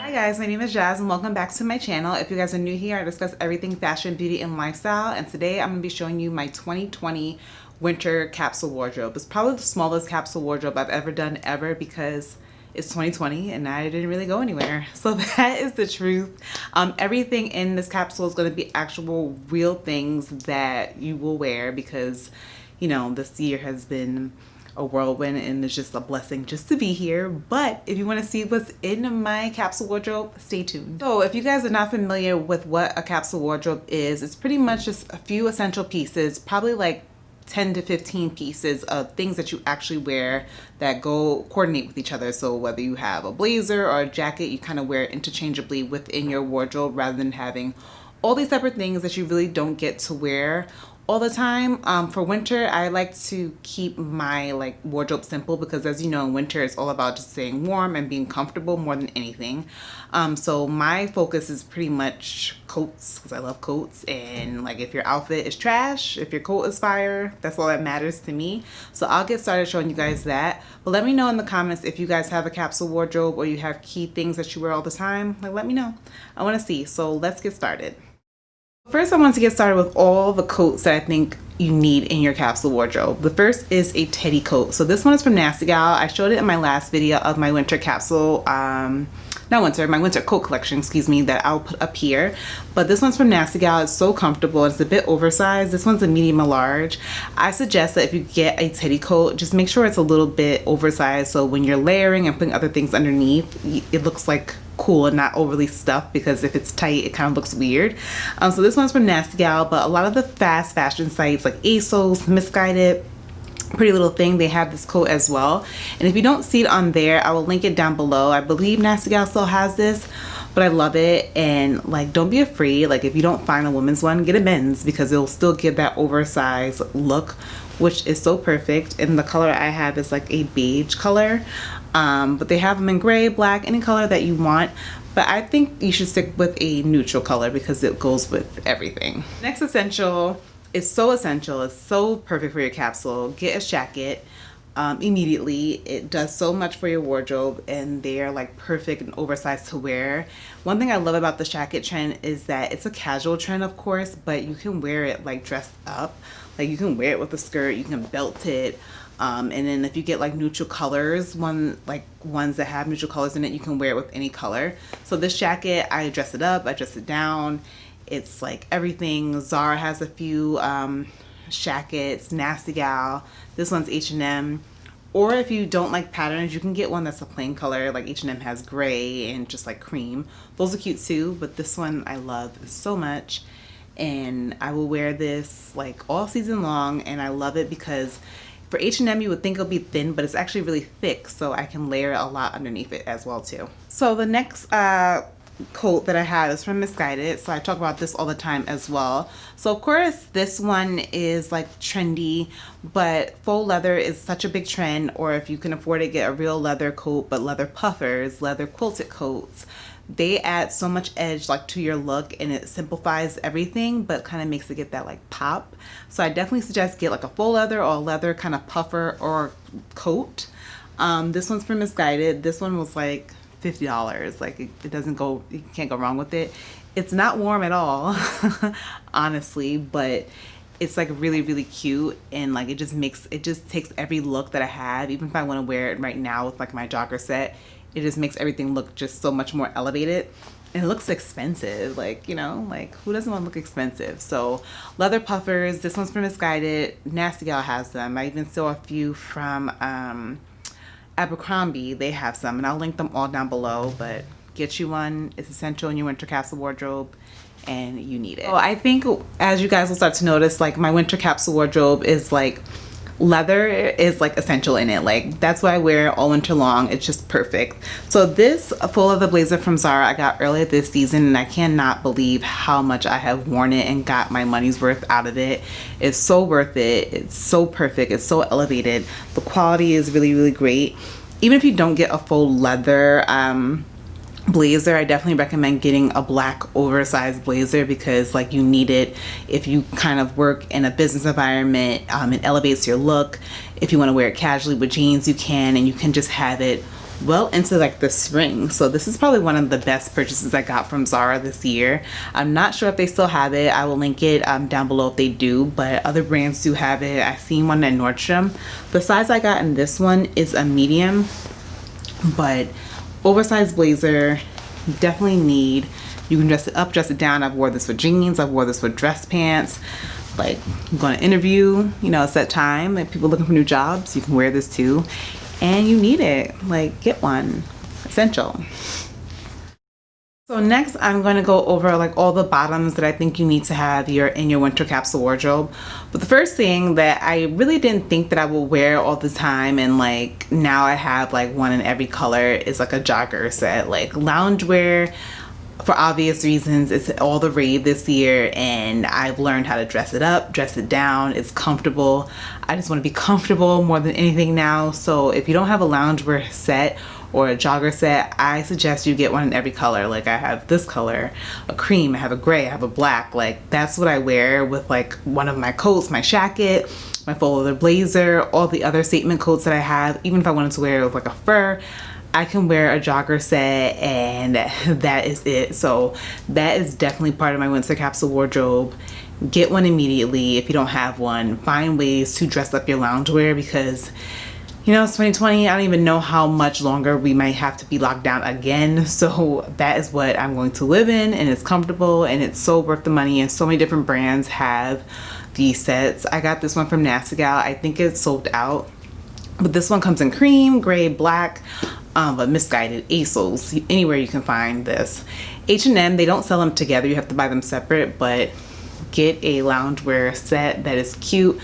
Hi guys, my name is Jazz and welcome back to my channel. If you guys are new here, I discuss everything fashion, beauty, and lifestyle. And today I'm going to be showing you my 2020 winter capsule wardrobe. It's probably the smallest capsule wardrobe I've ever done because it's 2020 and I didn't really go anywhere. So that is the truth. Everything in this capsule is going to be actual real things that you will wear because, you know, this year has been a whirlwind and it's just a blessing just to be here. But if you want to see what's in my capsule wardrobe, stay tuned. So if you guys are not familiar with what a capsule wardrobe is, it's pretty much just a few essential pieces, probably like 10 to 15 pieces of things that you actually wear that coordinate with each other. So whether you have a blazer or a jacket, you kind of wear it interchangeably within your wardrobe rather than having all these separate things that you really don't get to wear all the time. For winter, I like to keep my wardrobe simple because, as you know, in winter it's all about just staying warm and being comfortable more than anything. So my focus is pretty much coats because I love coats, and like if your outfit is trash, if your coat is fire, that's all that matters to me. So I'll get started showing you guys that. But let me know in the comments if you guys have a capsule wardrobe or you have key things that you wear all the time. Let me know. I want to see. So let's get started. First, I want to get started with all the coats that I think you need in your capsule wardrobe. The first is a teddy coat. So this one is from Nastygal. I showed it in my last video of my winter capsule, my winter coat collection, excuse me, that I'll put up here. But this one's from Nastygal. It's so comfortable. It's a bit oversized. This one's a medium and large. I suggest that if you get a teddy coat, just make sure it's a little bit oversized so when you're layering and putting other things underneath, it looks like cool and not overly stuffed, because if it's tight it kind of looks weird. So this one's from Nastygal, but a lot of the fast fashion sites like Asos, Misguided, Pretty Little Thing, they have this coat as well. And if you don't see it on there, I will link it down below. I believe Nastygal still has this, but I love it. And like, don't be afraid, like if you don't find a women's one, get a men's, because it'll still give that oversized look, which is so perfect. And the color I have is like a beige color, but they have them in gray, black, any color that you want. But I think you should stick with a neutral color because it goes with everything. Next essential is so essential. It's so perfect for your capsule. Get a shacket immediately. It does so much for your wardrobe and they're like perfect and oversized to wear. One thing I love about the shacket trend is that it's a casual trend, of course, but you can wear it like dressed up. Like you can wear it with a skirt, you can belt it. And then if you get like neutral colors, ones that have neutral colors in it, you can wear it with any color. So this jacket, I dress it up, I dress it down. It's like everything. Zara has a few shackets, Nastygal. This one's H&M. Or if you don't like patterns, you can get one that's a plain color. Like H&M has gray and just like cream. Those are cute too, but this one I love so much. And I will wear this like all season long, and I love it because for H&M, you would think it'll be thin, but it's actually really thick, so I can layer a lot underneath it as well too. So the next coat that I have is from Misguided, so I talk about this all the time as well. So of course this one is like trendy, but faux leather is such a big trend. Or if you can afford it, get a real leather coat, but leather puffers, leather quilted coats. They add so much edge like to your look, and it simplifies everything but kind of makes it get that like pop. So I definitely suggest get like a faux leather or a leather kind of puffer or coat. This one's from Misguided. This one was like $50. Like it doesn't go, you can't go wrong with it. It's not warm at all honestly, but it's like really, really cute, and like it just takes every look that I have. Even if I want to wear it right now with like my jogger set, it just makes everything look just so much more elevated. And it looks expensive, like, you know, like who doesn't want to look expensive? So leather puffers, this one's from Misguided. Nastygal has them. I even saw a few from Abercrombie. They have some, and I'll link them all down below. But get you one. It's essential in your winter capsule wardrobe, and you need it. So I think as you guys will start to notice, like my winter capsule wardrobe is like leather is like essential in it. Like that's why I wear it all winter long. It's just perfect. So this Faux Leather Blazer from Zara I got earlier this season, and I cannot believe how much I have worn it and got my money's worth out of it. It's so worth it. It's so perfect. It's so elevated. The quality is really, really great. Even if you don't get a faux leather blazer, I definitely recommend getting a black oversized blazer, because like you need it if you kind of work in a business environment. It elevates your look. If you want to wear it casually with jeans, you can, and you can just have it well into like the spring. So this is probably one of the best purchases I got from Zara this year. I'm not sure if they still have it. I will link it down below if they do, but other brands do have it. I've seen one at Nordstrom. The size I got in this one is a medium, but oversized blazer, definitely need. You can dress it up, dress it down. I've wore this with jeans, I've wore this with dress pants. Like, I'm going to interview, you know, it's that time, like people looking for new jobs, you can wear this too. And you need it, like, get one, essential. So next I'm going to go over like all the bottoms that I think you need to have in your winter capsule wardrobe. But the first thing that I really didn't think that I would wear all the time, and like now I have like one in every color, is like a jogger set. Like loungewear, for obvious reasons, it's all the rave this year, and I've learned how to dress it up, dress it down. It's comfortable. I just want to be comfortable more than anything now. So if you don't have a loungewear set or a jogger set, I suggest you get one in every color. Like I have this color, a cream, I have a gray, I have a black. Like that's what I wear with like one of my coats, my shacket, my faux leather blazer, all the other statement coats that I have. Even if I wanted to wear it with like a fur, I can wear a jogger set and that is it. So that is definitely part of my winter capsule wardrobe. Get one immediately. If you don't have one, find ways to dress up your loungewear, because you know, it's 2020. I don't even know how much longer we might have to be locked down again. So that is what I'm going to live in, and it's comfortable and it's so worth the money, and so many different brands have these sets. I got this one from Nastygal. I think it's sold out, but this one comes in cream, gray, black, but Misguided, Asos, anywhere you can find this. H&M, they don't sell them together. You have to buy them separate, but get a loungewear set that is cute.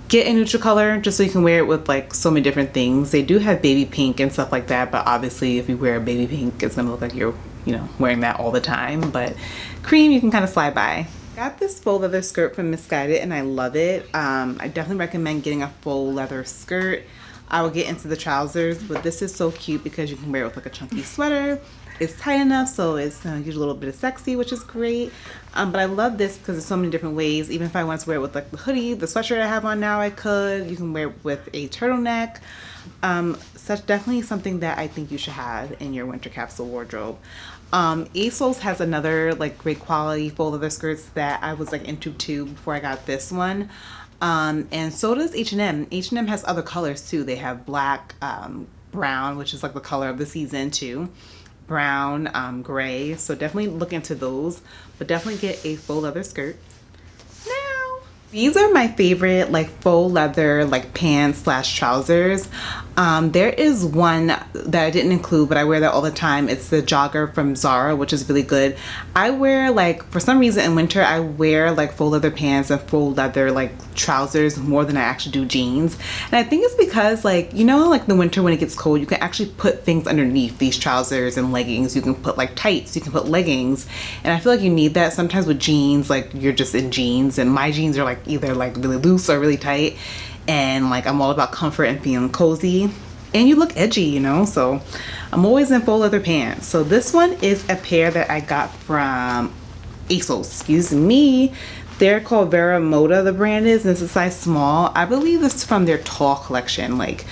Get a neutral color just so you can wear it with like so many different things. They do have baby pink and stuff like that, but obviously if you wear a baby pink, it's gonna look like you're, you know, wearing that all the time. But cream, you can kind of slide by. Got this faux leather skirt from Misguided and I love it. I definitely recommend getting a faux leather skirt. I will get into the trousers, but this is so cute because you can wear it with like a chunky sweater. It's tight enough, so it's gives you a little bit of sexy, which is great. But I love this because there's so many different ways. Even if I wanted to wear it with like the hoodie, the sweatshirt I have on now, I could. You can wear it with a turtleneck. Such definitely something that I think you should have in your winter capsule wardrobe. Asos has another like great quality faux leather skirts that I was like into too before I got this one. And so does H&M. H&M has other colors too. They have black, brown, which is like the color of the season too. Brown, gray. So definitely look into those, but definitely get a faux leather skirt. Now, these are my favorite like faux leather like pants slash trousers. There is one that I didn't include, but I wear that all the time. It's the jogger from Zara, which is really good. I wear like, for some reason in winter, I wear like faux leather pants and faux leather like trousers more than I actually do jeans. And I think it's because like, you know, like the winter when it gets cold, you can actually put things underneath these trousers and leggings. You can put like tights, you can put leggings. And I feel like you need that sometimes with jeans, like you're just in jeans, and my jeans are like either like really loose or really tight. And like I'm all about comfort and feeling cozy, and you look edgy, you know, so I'm always in faux leather pants. So this one is a pair that I got from Asos, excuse me. They're called Vera Moda, the brand is, and it's a size small. I believe this is from their tall collection. Like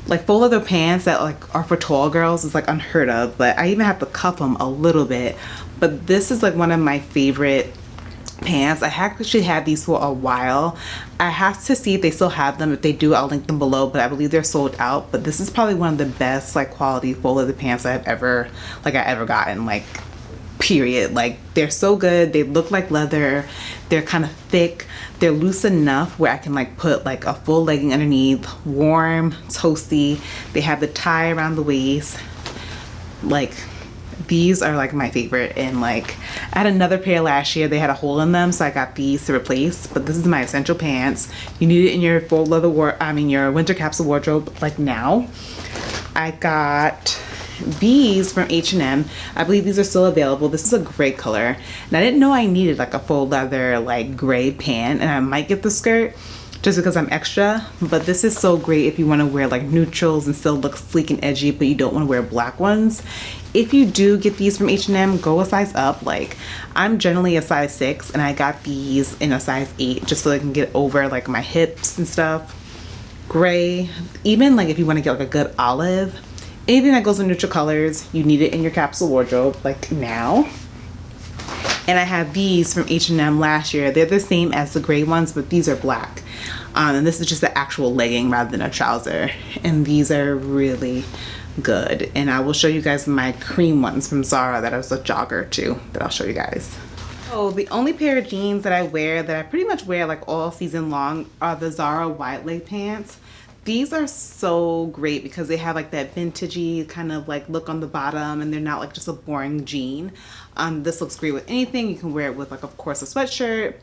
faux leather pants that like are for tall girls is like unheard of, but I even have to cuff them a little bit. But this is like one of my favorite pants. I actually had these for a while. I have to see if they still have them. If they do, I'll link them below, but I believe they're sold out. But this is probably one of the best like quality faux leather pants I've ever gotten, like period. Like they're so good. They look like leather. They're kind of thick. They're loose enough where I can like put like a full legging underneath, warm, toasty. They have the tie around the waist. Like these are like my favorite. And like I had another pair last year, they had a hole in them, so I got these to replace. But this is my essential pants. You need it in your faux leather your winter capsule wardrobe like now. I got these from H&M. I believe these are still available. This is a gray color, and I didn't know I needed like a faux leather like gray pant, and I might get the skirt just because I'm extra. But this is so great if you want to wear like neutrals and still look sleek and edgy, but you don't want to wear black ones. If you do get these from H&M, go a size up. Like I'm generally a size 6, and I got these in a size 8 just so I can get over like my hips and stuff. Gray, even like if you want to get like a good olive, anything that goes in neutral colors, you need it in your capsule wardrobe, like now. And I have these from H&M last year. They're the same as the gray ones, but these are black. And this is just an actual legging rather than a trouser. And these are really good. And I will show you guys my cream ones from Zara that was a jogger too, that I'll show you guys. So the only pair of jeans that I wear, that I pretty much wear like all season long, are the Zara wide leg pants. These are so great because they have like that vintagey kind of like look on the bottom, and they're not like just a boring jean. This looks great with anything. You can wear it with like, of course, a sweatshirt,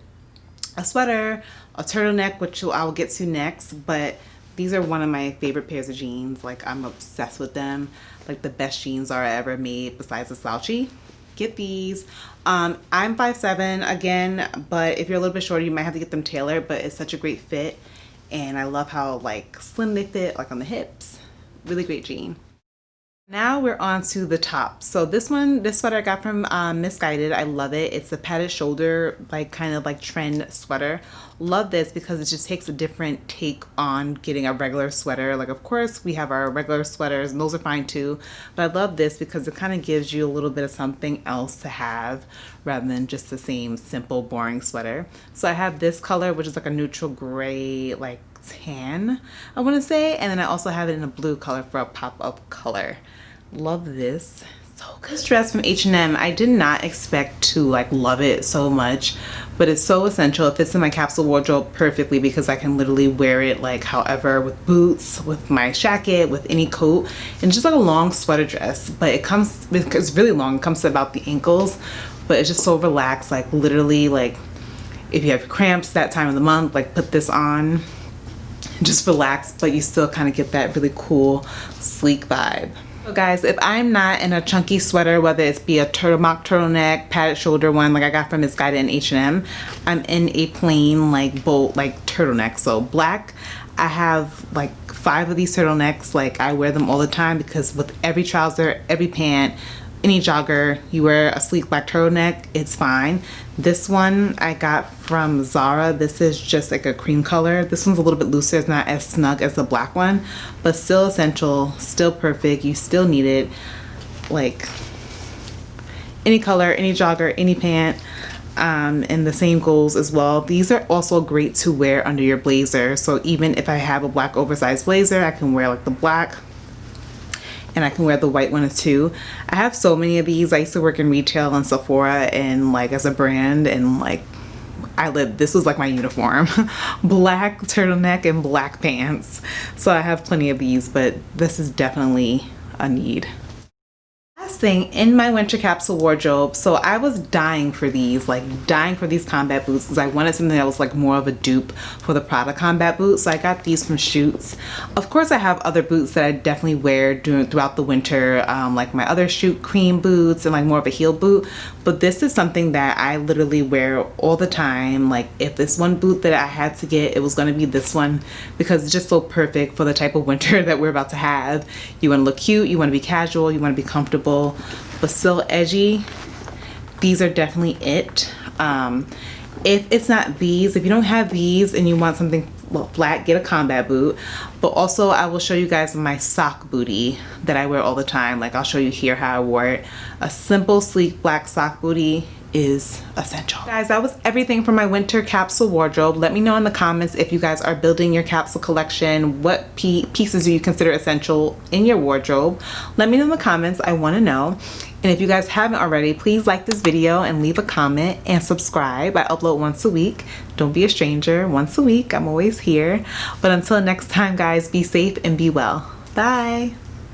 a sweater, a turtleneck, which I will get to next. But these are one of my favorite pairs of jeans. Like, I'm obsessed with them. Like, the best jeans Zara ever made besides the slouchy. Get these. I'm 5'7" again, but if you're a little bit shorter, you might have to get them tailored, but it's such a great fit. And I love how like slim they fit, like on the hips. Really great jean. Now we're on to the top. So this sweater I got from Misguided. I love it. It's a padded shoulder, like kind of like trend sweater. Love this because it just takes a different take on getting a regular sweater. Like, of course, we have our regular sweaters and those are fine too. But I love this because it kind of gives you a little bit of something else to have rather than just the same simple, boring sweater. So I have this color, which is like a neutral gray, like tan, I want to say. And then I also have it in a blue color for a pop of color. Love this. So good. This dress from H&M, I did not expect to like love it so much, but it's so essential. It fits in my capsule wardrobe perfectly because I can literally wear it like however, with boots, with my jacket, with any coat. And it's just like a long sweater dress, but it's really long. It comes to about the ankles, but it's just so relaxed. Like literally, like if you have cramps that time of the month, like put this on, just relax, but you still kind of get that really cool, sleek vibe. So guys, if I'm not in a chunky sweater, whether it's be a turtleneck, padded shoulder one like I got from Misguided and H&M, I'm in a plain like bold like turtleneck. So black, I have like 5 of these turtlenecks. Like I wear them all the time because with every trouser, every pant, any jogger, you wear a sleek black turtleneck, it's fine. This one I got from Zara. This is just like a cream color. This one's a little bit looser. It's not as snug as the black one, but still essential, still perfect. You still need it. Like any color, any jogger, any pant. And the same goes as well. These are also great to wear under your blazer. So even if I have a black oversized blazer, I can wear like the black, and I can wear the white one too. I have so many of these. I used to work in retail and Sephora and like as a brand, and like this was like my uniform. Black turtleneck and black pants. So I have plenty of these, but this is definitely a need. Last thing in my winter capsule wardrobe, so I was dying for these, like dying for these combat boots because I wanted something that was like more of a dupe for the Prada combat boots. So I got these from Schutz. Of course, I have other boots that I definitely wear throughout the winter, like my other Schutz cream boots and like more of a heel boot. But this is something that I literally wear all the time. Like if this one boot that I had to get, it was going to be this one because it's just so perfect for the type of winter that we're about to have. You want to look cute, you want to be casual, you want to be comfortable, but still edgy. These are definitely it. If it's not these, if you don't have these and you want something flat, get a combat boot. But also I will show you guys my sock booty that I wear all the time. Like I'll show you here how I wore it. A simple sleek black sock booty is essential. Guys, that was everything for my winter capsule wardrobe. Let me know in the comments if you guys are building your capsule collection. What pieces do you consider essential in your wardrobe? Let me know in the comments. I want to know. And if you guys haven't already, please like this video and leave a comment and subscribe. I upload once a week. Don't be a stranger. Once a week, I'm always here. But until next time, guys, be safe and be well. Bye.